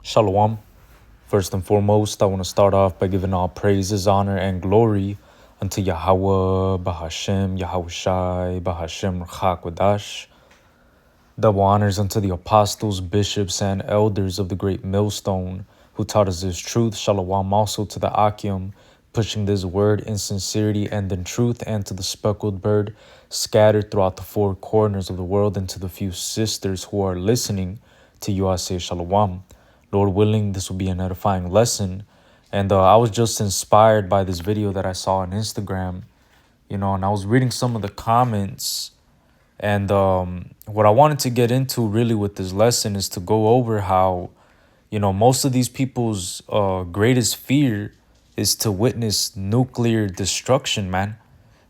Shalom. First and foremost, I want to start off by giving all praises, honor, and glory unto Yahweh, Bahashem, Yahushai, Bahashem, Chakwadash. Double honors unto the apostles, bishops, and elders of the great millstone who taught us this truth. Shalom also to the Akim, pushing this word in sincerity and in truth, and to the speckled bird scattered throughout the four corners of the world, and to the few sisters who are listening to you. I say Shalom. Lord willing, this will be an edifying lesson. And I was just inspired by this video that I saw on Instagram, and I was reading some of the comments. And what I wanted to get into really with this lesson is to go over how, most of these people's greatest fear is to witness nuclear destruction, man.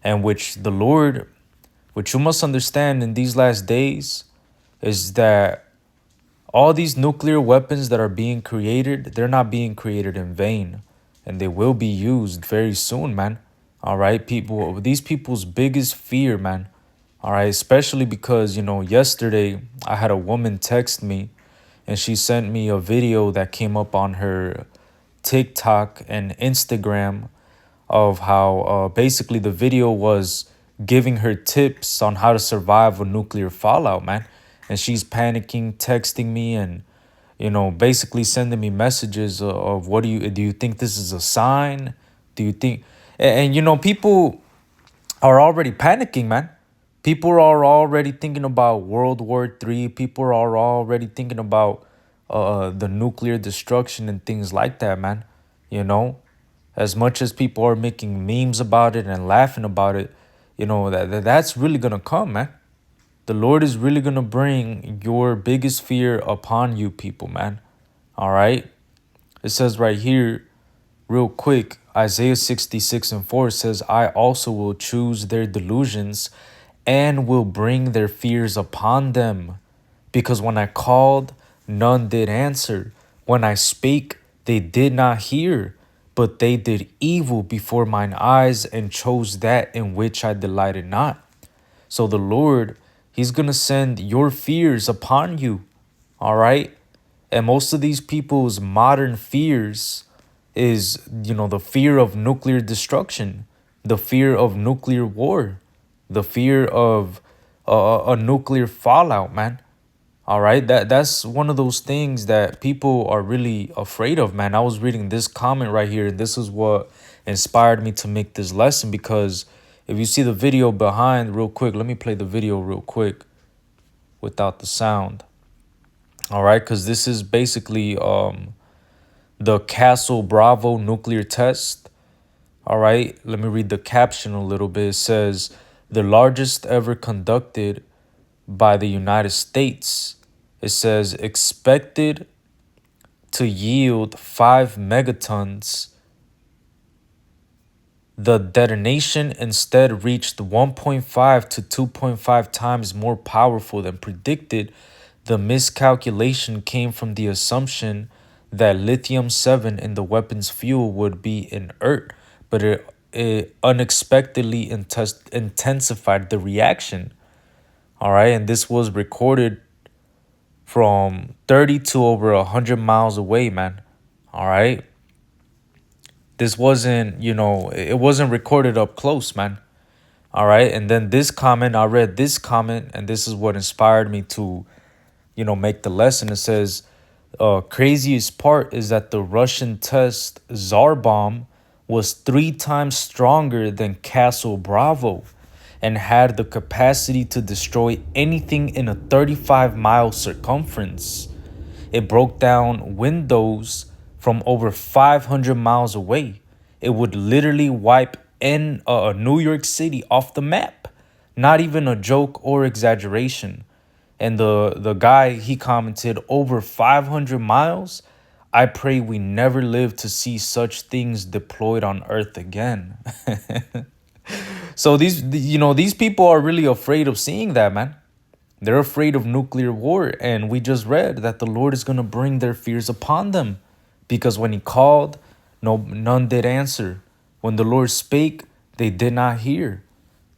And which you must understand in these last days is that all these nuclear weapons that are being created, they're not being created in vain. And they will be used very soon, man. All right, these people's biggest fear, man. All right, especially because, yesterday I had a woman text me and she sent me a video that came up on her TikTok and Instagram of how basically the video was giving her tips on how to survive a nuclear fallout, man. And she's panicking, texting me, and basically sending me messages of what do you think this is a sign? Do you think and people are already panicking, man. People are already thinking about World War III. People are already thinking about the nuclear destruction and things like that, man. As much as people are making memes about it and laughing about it, that's really gonna come, man. The Lord is really gonna bring your biggest fear upon you people, man. All right. It says right here, real quick, Isaiah 66:4 says, I also will choose their delusions and will bring their fears upon them. Because when I called, none did answer. When I spake, they did not hear. But they did evil before mine eyes and chose that in which I delighted not. So the Lord, He's going to send your fears upon you. All right. And most of these people's modern fears is, the fear of nuclear destruction, the fear of nuclear war, the fear of a nuclear fallout, man. All right, that's one of those things that people are really afraid of, man. I was reading this comment right here, and this is what inspired me to make this lesson. Because if you see the video behind, real quick, let me play the video real quick without the sound. All right, because this is basically the Castle Bravo nuclear test. All right, let me read the caption a little bit. It says, the largest ever conducted by the United States. It says expected to yield 5 megatons. The detonation instead reached 1.5 to 2.5 times more powerful than predicted. The miscalculation came from the assumption that lithium-7 in the weapon's fuel would be inert, but it unexpectedly intensified the reaction. All right, and this was recorded from 30 to over 100 miles away, man. All right. This wasn't, it wasn't recorded up close, man. All right. And then this comment, I read this comment, and this is what inspired me to, make the lesson. It says, craziest part is that the Russian test Tsar bomb was 3 times stronger than Castle Bravo and had the capacity to destroy anything in a 35-mile circumference. It broke down windows from over 500 miles away. It would literally wipe New York City off the map. Not even a joke or exaggeration. And the guy, he commented, over 500 miles? I pray we never live to see such things deployed on Earth again. So these people are really afraid of seeing that, man. They're afraid of nuclear war. And we just read that the Lord is going to bring their fears upon them. Because when he called, none did answer. When the Lord spake, they did not hear.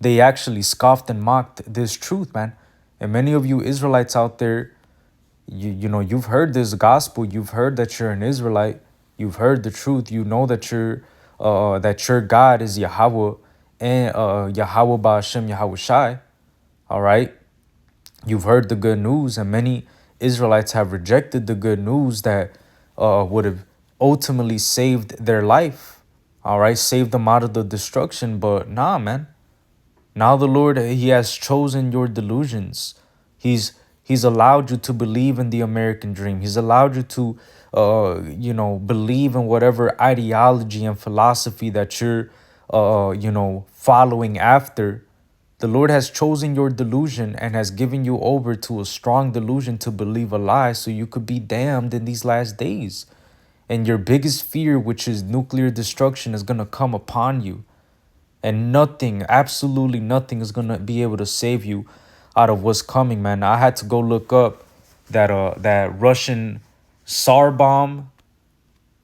They actually scoffed and mocked this truth, man. And many of you Israelites out there, you've heard this gospel. You've heard that you're an Israelite. You've heard the truth. You know that that your God is Yahweh and Yahweh Ba'ashem Yahweh Shai. All right. You've heard the good news, and many Israelites have rejected the good news that would have ultimately saved their life. All right, saved them out of the destruction. But nah, man. Now the Lord, He has chosen your delusions. He's allowed you to believe in the American dream. He's allowed you to, believe in whatever ideology and philosophy that you're, following after. The Lord has chosen your delusion and has given you over to a strong delusion to believe a lie so you could be damned in these last days. And your biggest fear, which is nuclear destruction, is going to come upon you. And nothing, absolutely nothing is going to be able to save you out of what's coming, man. I had to go look up that Russian Tsar bomb.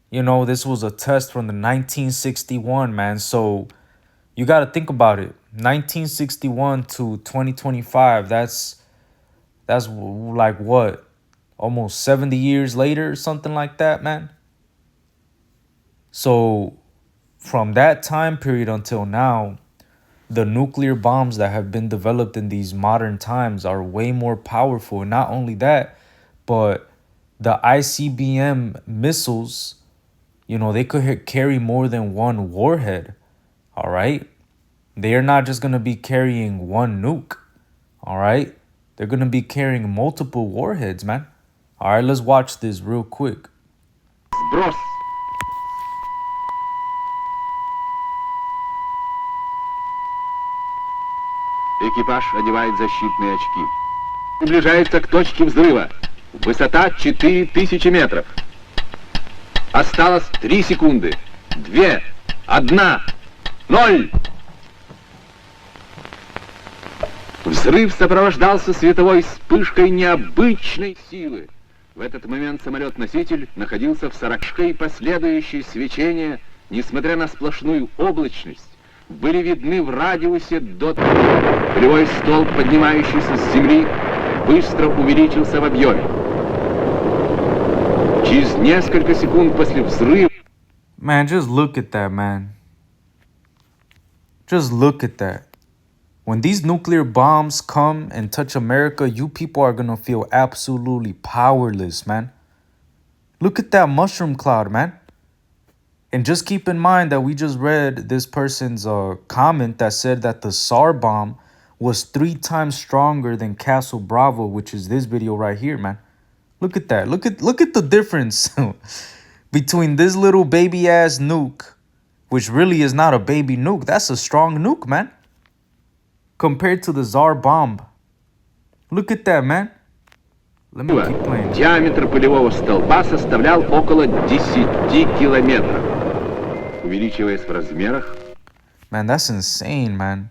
This was a test from the 1961, man. So you got to think about it. 1961 to 2025, that's like what? Almost 70 years later or something like that, man. So from that time period until now, the nuclear bombs that have been developed in these modern times are way more powerful. And not only that, but the ICBM missiles, they could carry more than one warhead. All right. They are not just going to be carrying one nuke. All right. They're going to be carrying multiple warheads, man. All right. Let's watch this real quick. Сброс. Экипаж одевает защитные очки. Приближается к точке взрыва. Высота 4000 метров. Осталось 3 секунды. 2, 1, 0. Взрыв сопровождался световой вспышкой необычной силы. В этот момент самолет-носитель находился в 40 и последующие свечения, несмотря на сплошную облачность, были видны в радиусе до... Полевой столб, поднимающийся с земли, быстро увеличился в объеме. Через несколько секунд после взрыва... Man, just look at that, man. Just look at that. When these nuclear bombs come and touch America, you people are going to feel absolutely powerless, man. Look at that mushroom cloud, man. And just keep in mind that we just read this person's comment that said that the Tsar bomb was 3 times stronger than Castle Bravo, which is this video right here, man. Look at that. Look at the difference between this little baby ass nuke, which really is not a baby nuke. That's a strong nuke, man. Compared to the Tsar bomb. Look at that, man. Let me keep playing. Диаметр полевого столба составлял около 10 километров. Увеличиваясь в размерах. Man, that's insane, man.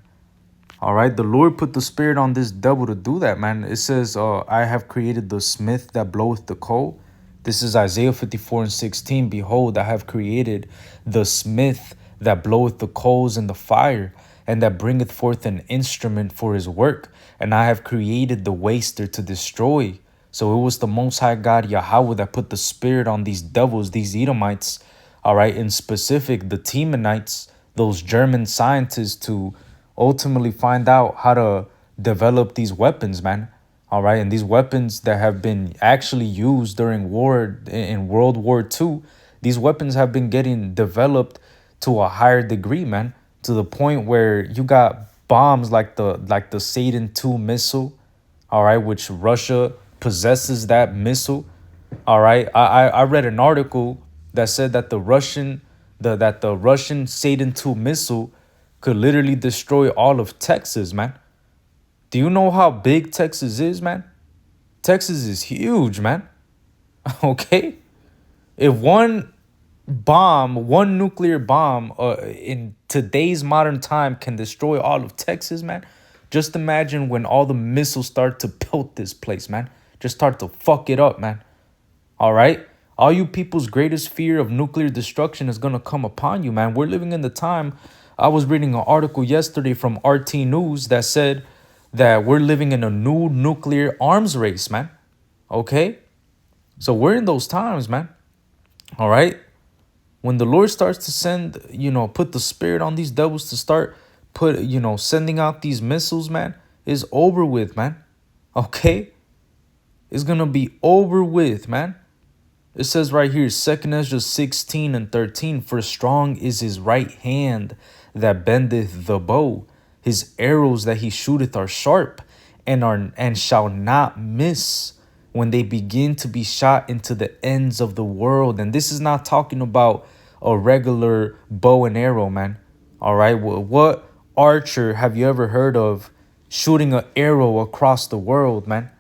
All right, the Lord put the spirit on this devil to do that, man. It says, I have created the smith that bloweth the coal. This is Isaiah 54:16. Behold, I have created the smith that bloweth the coals in the fire, and that bringeth forth an instrument for his work. And I have created the waster to destroy. So it was the Most High God, Yahweh, that put the spirit on these devils, these Edomites, all right, in specific, the Temanites, those German scientists, to ultimately find out how to develop these weapons, man. All right, and these weapons that have been actually used during war, in World War II, these weapons have been getting developed to a higher degree, man, to the point where you got bombs like the Satan II missile, all right, which Russia possesses that missile. All right, I read an article that said that the Russian Satan II missile could literally destroy all of Texas, man. Do you know how big Texas is, man? Texas is huge, man. Okay? If one nuclear bomb in today's modern time can destroy all of Texas, man, just imagine when all the missiles start to pelt this place, man. Just start to fuck it up, man. All right? All you people's greatest fear of nuclear destruction is going to come upon you, man. We're living in the time. I was reading an article yesterday from RT News that said that we're living in a new nuclear arms race, man. Okay? So we're in those times, man. All right. When the Lord starts to send, put the spirit on these devils to start sending out these missiles, man, it's over with, man. Okay? It's gonna be over with, man. It says right here, 2nd Ezra 16 and 13, for strong is his right hand that bendeth the bow. His arrows that he shooteth are sharp and shall not miss when they begin to be shot into the ends of the world. And this is not talking about a regular bow and arrow, man. All right. What archer have you ever heard of shooting an arrow across the world, man?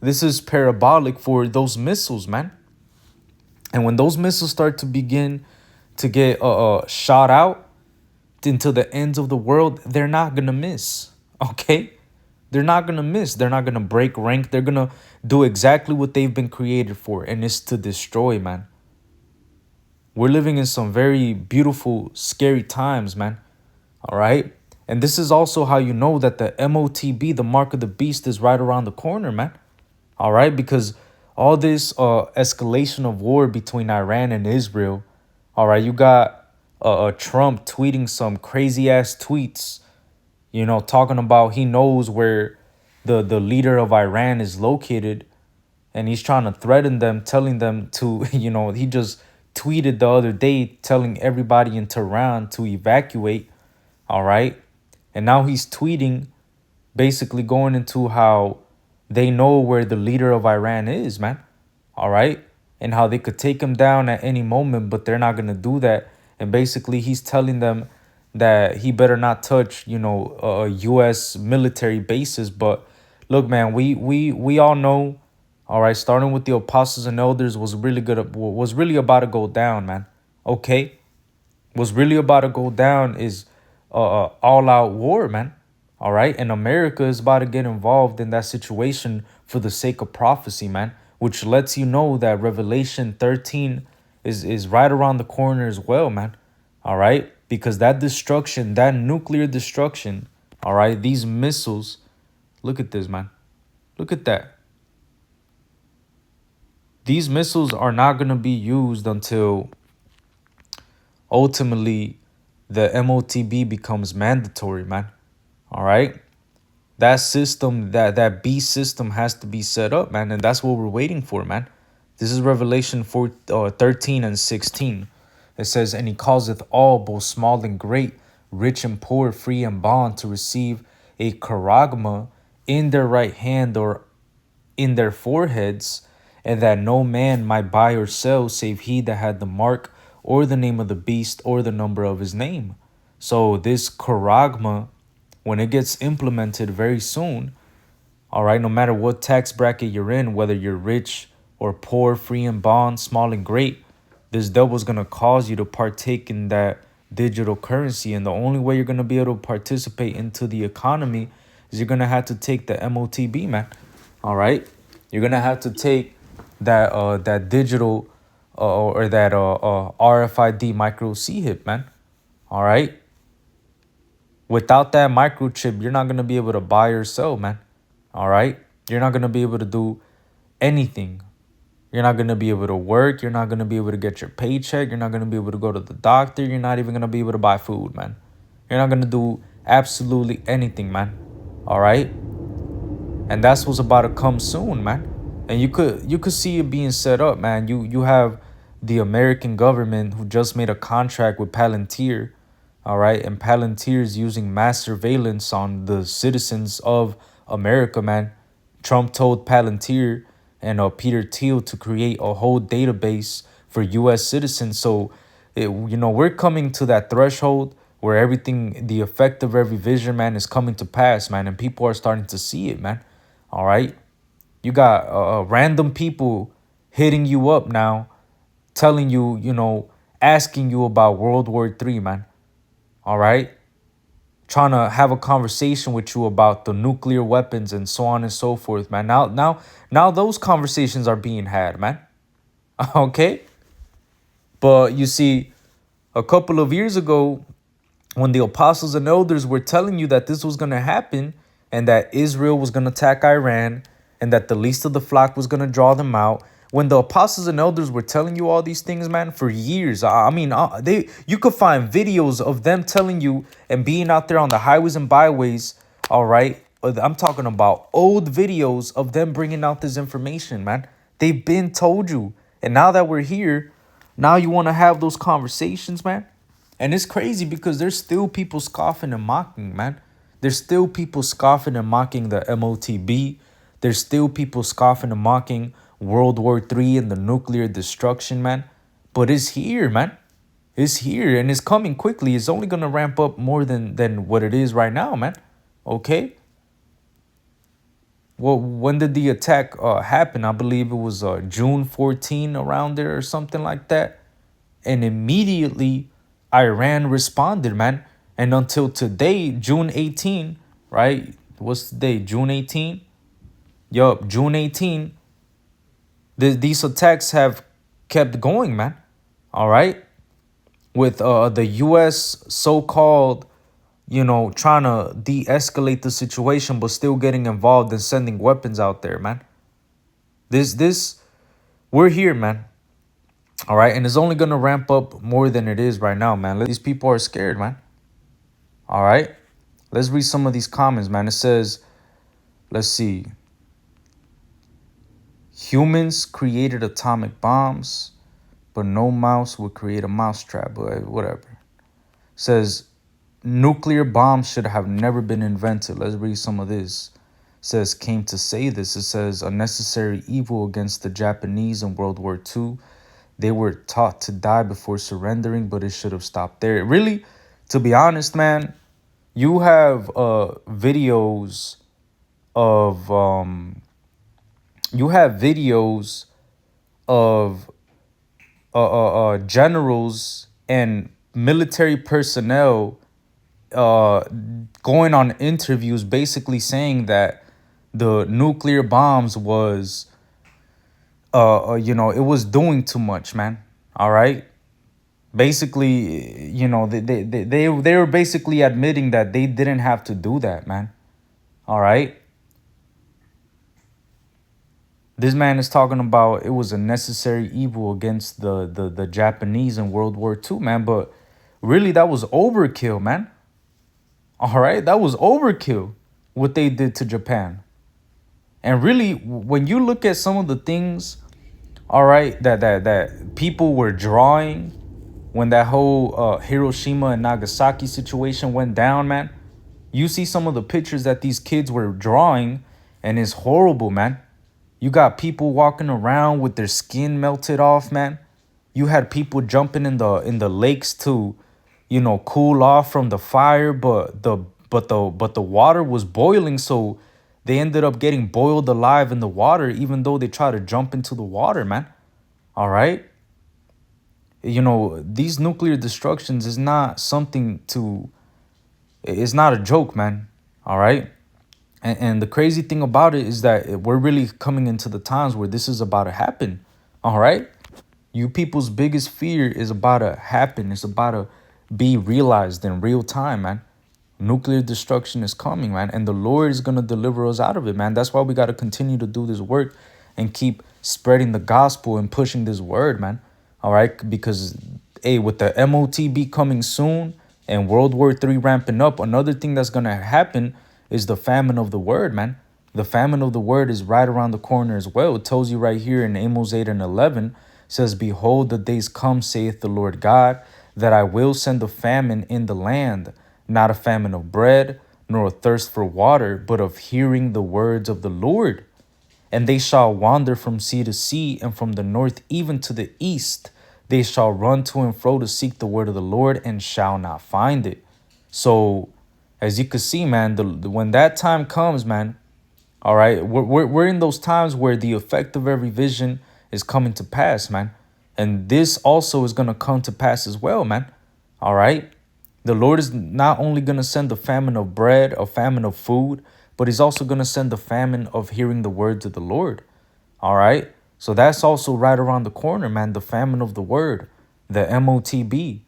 This is parabolic for those missiles, man. And when those missiles start to begin to get shot out into the ends of the world, they're not going to miss. Okay? They're not going to miss. They're not going to break rank. They're going to do exactly what they've been created for, and it's to destroy, man. We're living in some very beautiful, scary times, man. All right? And this is also how you know that the MOTB, the mark of the beast, is right around the corner, man. All right? Because all this escalation of war between Iran and Israel, all right, you got Trump tweeting some crazy ass tweets, talking about he knows where the leader of Iran is located, and he's trying to threaten them, telling them to, he just tweeted the other day telling everybody in Tehran to evacuate, all right? And now he's tweeting, basically going into how they know where the leader of Iran is, man. All right. And how they could take him down at any moment, but they're not going to do that. And basically, he's telling them that he better not touch, U.S. military bases. But look, man, we all know, all right, starting with the apostles and elders was really about to go down, man. Okay. What's really about to go down is all out war, man. All right. And America is about to get involved in that situation for the sake of prophecy, man, which lets you know that Revelation 13 is right around the corner as well, man. All right. Because that destruction, that nuclear destruction, all right, these missiles, look at this, man. Look at that. These missiles are not going to be used until ultimately the MOTB becomes mandatory, man. All right. That system, that beast system has to be set up, man. And that's what we're waiting for, man. This is Revelation 13 and 16. It says, and he causeth all, both small and great, rich and poor, free and bond, to receive a charagma in their right hand or in their foreheads, and that no man might buy or sell save he that had the mark or the name of the beast or the number of his name. So this charagma, when it gets implemented very soon, all right, no matter what tax bracket you're in, whether you're rich or poor, free and bond, small and great, this devil's going to cause you to partake in that digital currency. And the only way you're going to be able to participate into the economy is you're going to have to take the MOTB, man. All right. You're going to have to take that digital or that RFID micro C-hip, man. All right. Without that microchip, you're not going to be able to buy or sell, man. All right. You're not going to be able to do anything. You're not going to be able to work. You're not going to be able to get your paycheck. You're not going to be able to go to the doctor. You're not even going to be able to buy food, man. You're not going to do absolutely anything, man. All right. And that's what's about to come soon, man. And you could see it being set up, man. You have the American government who just made a contract with Palantir. All right. And Palantir is using mass surveillance on the citizens of America, man. Trump told Palantir and Peter Thiel to create a whole database for U.S. citizens. So, we're coming to that threshold where everything, the effect of every vision, man, is coming to pass, man. And people are starting to see it, man. All right. You got random people hitting you up now, telling you, asking you about World War III, man. All right. Trying to have a conversation with you about the nuclear weapons and so on and so forth, man. Now those conversations are being had, man. Okay. But you see, a couple of years ago, when the apostles and elders were telling you that this was going to happen and that Israel was going to attack Iran and that the least of the flock was going to draw them out, when the apostles and elders were telling you all these things, man, for years. I mean, you could find videos of them telling you and being out there on the highways and byways. All right, I'm talking about old videos of them bringing out this information, man. They've been told you, and now that we're here, now you want to have those conversations, man. And it's crazy because there's still people scoffing and mocking, man. There's still people scoffing and mocking the MOTB. There's still people scoffing and mocking World War III and the nuclear destruction, man. But it's here, man. It's here and it's coming quickly. It's only going to ramp up more than what it is right now, man. Okay? Well, when did the attack happen? I believe it was June 14 around there or something like that. And immediately Iran responded, man. And until today, June 18, right? What's the day? June 18? Yup, June 18. These attacks have kept going, man. All right? With the U.S. so-called, trying to de-escalate the situation, but still getting involved and sending weapons out there, man. We're here, man. All right? And it's only going to ramp up more than it is right now, man. These people are scared, man. All right? Let's read some of these comments, man. It says, let's see. Humans created atomic bombs, but no mouse would create a mousetrap, but whatever. It says, nuclear bombs should have never been invented. Let's read some of this. It says, came to say this. It says, a necessary evil against the Japanese in World War II. They were taught to die before surrendering, but it should have stopped there. Really, to be honest, man, you have videos of generals and military personnel going on interviews basically saying that the nuclear bombs was it was doing too much, man. All right. Basically, they were basically admitting that they didn't have to do that, man. All right. This man is talking about it was a necessary evil against the Japanese in World War II, man. But really, that was overkill, man. All right. That was overkill, what they did to Japan. And really, when you look at some of the things, all right, that people were drawing when that whole Hiroshima and Nagasaki situation went down, man, you see some of the pictures that these kids were drawing, and it's horrible, man. You got people walking around with their skin melted off, man. You had people jumping in the lakes to, cool off from the fire, but the water was boiling, so they ended up getting boiled alive in the water, even though they tried to jump into the water, man. All right. These nuclear destructions is not something it's not a joke, man. All right. And the crazy thing about it is that we're really coming into the times where this is about to happen. All right. You people's biggest fear is about to happen. It's about to be realized in real time, man. Nuclear destruction is coming, man. And the Lord is going to deliver us out of it, man. That's why we got to continue to do this work and keep spreading the gospel and pushing this word, man. All right. Because, hey, with the MOTB coming soon and World War III ramping up, another thing that's going to happen is the famine of the word, man. The famine of the word is right around the corner as well. It tells you right here in Amos 8:11, says, behold, the days come, saith the Lord God, that I will send a famine in the land, not a famine of bread, nor a thirst for water, but of hearing the words of the Lord. And they shall wander from sea to sea, and from the north even to the east. They shall run to and fro to seek the word of the Lord, and shall not find it. So, as you can see, man, when that time comes, man, all right, we're in those times where the effect of every vision is coming to pass, man. And this also is going to come to pass as well, man. All right. The Lord is not only going to send the famine of bread, a famine of food, but he's also going to send the famine of hearing the words of the Lord. All right. So that's also right around the corner, man. The famine of the word, the MOTB.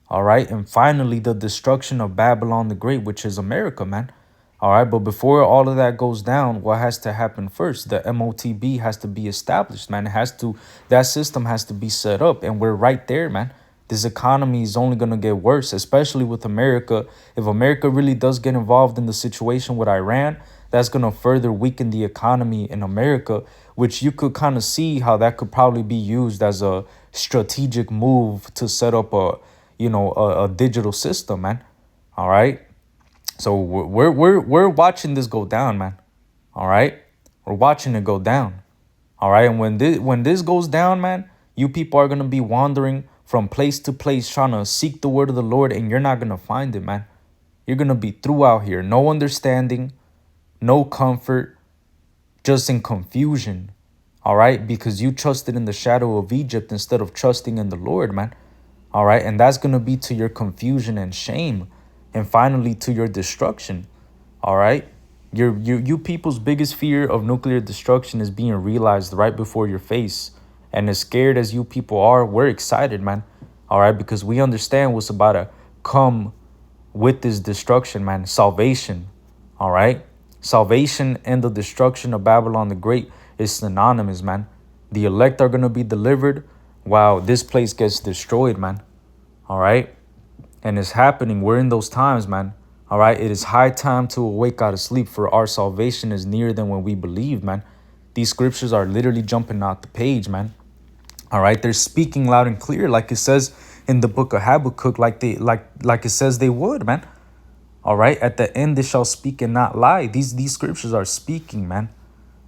All right. And finally, the destruction of Babylon the Great, which is America, man. All right, but before all of that goes down, what has to happen first? The MOTB has to be established, man. It has to, that system has to be set up, and we're right there, man. This economy is only gonna get worse, especially with America. If America really does get involved in the situation with Iran, that's gonna further weaken the economy in America, which you could kind of see how that could probably be used as a strategic move to set up a digital system, man. All right. So we're watching this go down, man. All right, we're watching it go down. All right, and when this goes down, man, you people are gonna be wandering from place to place trying to seek the word of the Lord, and you're not gonna find it, man. You're gonna be through out here, no understanding, no comfort, just in confusion. All right, because you trusted in the shadow of Egypt instead of trusting in the Lord, man. All right, and that's gonna be to your confusion and shame, and finally to your destruction. All right. You people's biggest fear of nuclear destruction is being realized right before your face. And as scared as you people are, we're excited, man. All right, because we understand what's about to come with this destruction, man. Salvation. All right. Salvation and the destruction of Babylon the Great is synonymous, man. The elect are gonna be delivered while this place gets destroyed, man. All right. And it's happening. We're in those times, man. All right. It is high time to awake out of sleep, for our salvation is nearer than when we believe, man. These scriptures are literally jumping out the page, man. All right. They're speaking loud and clear, like it says in the book of Habakkuk, like it says they would, man. All right. At the end, they shall speak and not lie. These scriptures are speaking, man.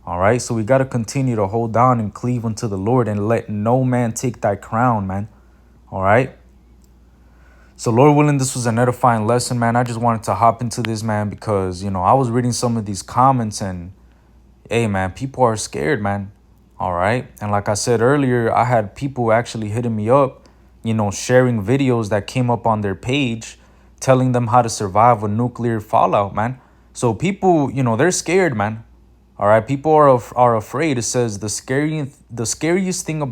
All right. So we got to continue to hold on and cleave unto the Lord, and let no man take thy crown, man. All right. So Lord willing, this was an edifying lesson, man. I just wanted to hop into this, man, because, I was reading some of these comments, and hey, man, people are scared, man. All right. And like I said earlier, I had people actually hitting me up, sharing videos that came up on their page telling them how to survive a nuclear fallout, man. So people, they're scared, man. All right. People are afraid. It says the scariest thing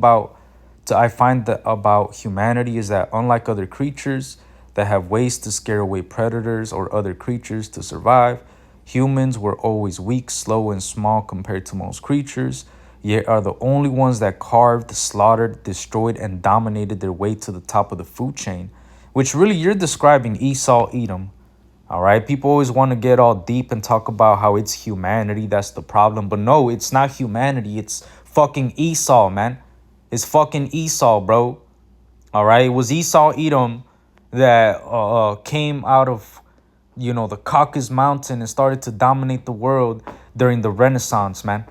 I find that about humanity is that, unlike other creatures that have ways to scare away predators or other creatures to survive, humans were always weak, slow, and small compared to most creatures, yet are the only ones that carved, slaughtered, destroyed, and dominated their way to the top of the food chain. Which really, you're describing Esau, Edom. All right. People always want to get all deep and talk about how it's humanity that's the problem. But no, it's not humanity. It's fucking Esau, man. It's fucking Esau, bro. All right. It was Esau, Edom that came out of, the Caucasus Mountain and started to dominate the world during the Renaissance, man.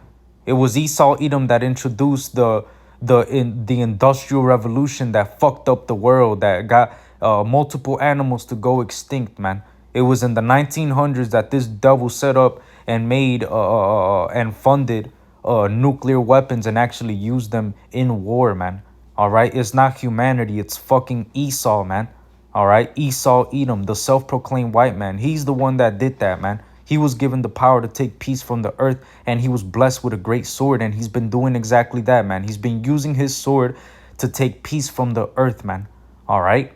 It was Esau, Edom that introduced the Industrial Revolution that fucked up the world, that got multiple animals to go extinct, man. It was in the 1900s that this devil set up and made and funded nuclear weapons and actually used them in war, man. All right. It's not humanity. It's fucking Esau, man. All right. Esau, Edom, the self-proclaimed white man. He's the one that did that, man. He was given the power to take peace from the earth, and he was blessed with a great sword. And he's been doing exactly that, man. He's been using his sword to take peace from the earth, man. All right.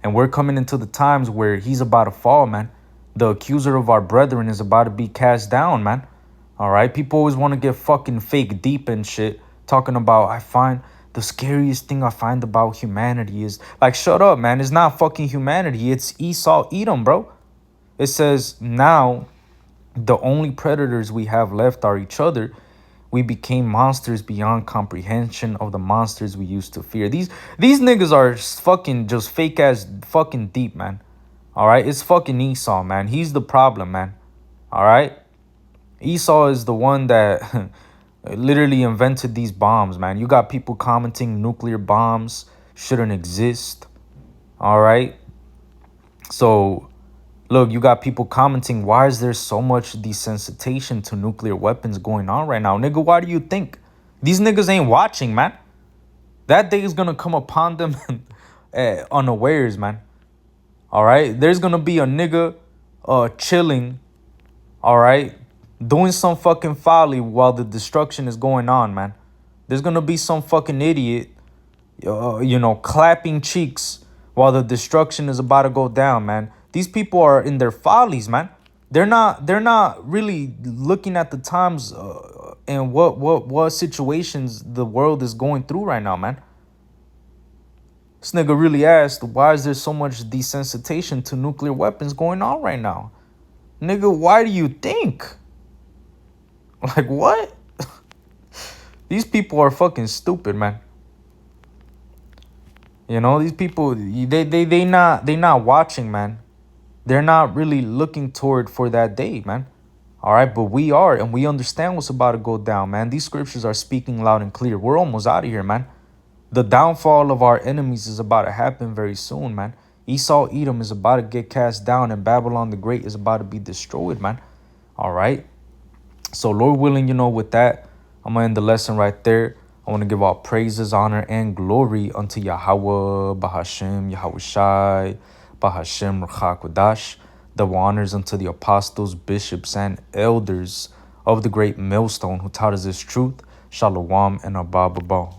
And we're coming into the times where he's about to fall, man. The accuser of our brethren is about to be cast down, man. All right. People always want to get fucking fake deep and shit, talking about, I find the scariest thing I find about humanity is, like, shut up, man. It's not fucking humanity. It's Esau, Edom, bro. It says now the only predators we have left are each other. We became monsters beyond comprehension of the monsters we used to fear. These niggas are fucking just fake ass fucking deep, man. All right. It's fucking Esau, man. He's the problem, man. All right. Esau is the one that literally invented these bombs, man. You got people commenting nuclear bombs shouldn't exist. All right. So, look, you got people commenting, why is there so much desensitization to nuclear weapons going on right now? Nigga, why do you think? These niggas ain't watching, man. That day is going to come upon them unawares, man. All right. There's going to be a nigga chilling, all right, doing some fucking folly while the destruction is going on, man. There's going to be some fucking idiot, clapping cheeks while the destruction is about to go down, man. These people are in their follies, man. They're not really looking at the times and what situations the world is going through right now, man. This nigga really asked, why is there so much desensitization to nuclear weapons going on right now? Nigga, why do you think? Like, what? These people are fucking stupid, man. You know, these people, they not watching, man. They're not really looking toward for that day, man. All right, but we are, and we understand what's about to go down, man. These scriptures are speaking loud and clear. We're almost out of here, man. The downfall of our enemies is about to happen very soon, man. Esau, Edom is about to get cast down, and Babylon the Great is about to be destroyed, man. All right. So, Lord willing, you know, with that, I'm going to end the lesson right there. I want to give all praises, honor, and glory unto Yahweh, Bahashem, Yahweh Shai, Bahashem, Ruach Double honors unto the apostles, bishops, and elders of the great millstone who taught us this truth. Shalom and Abba Baba.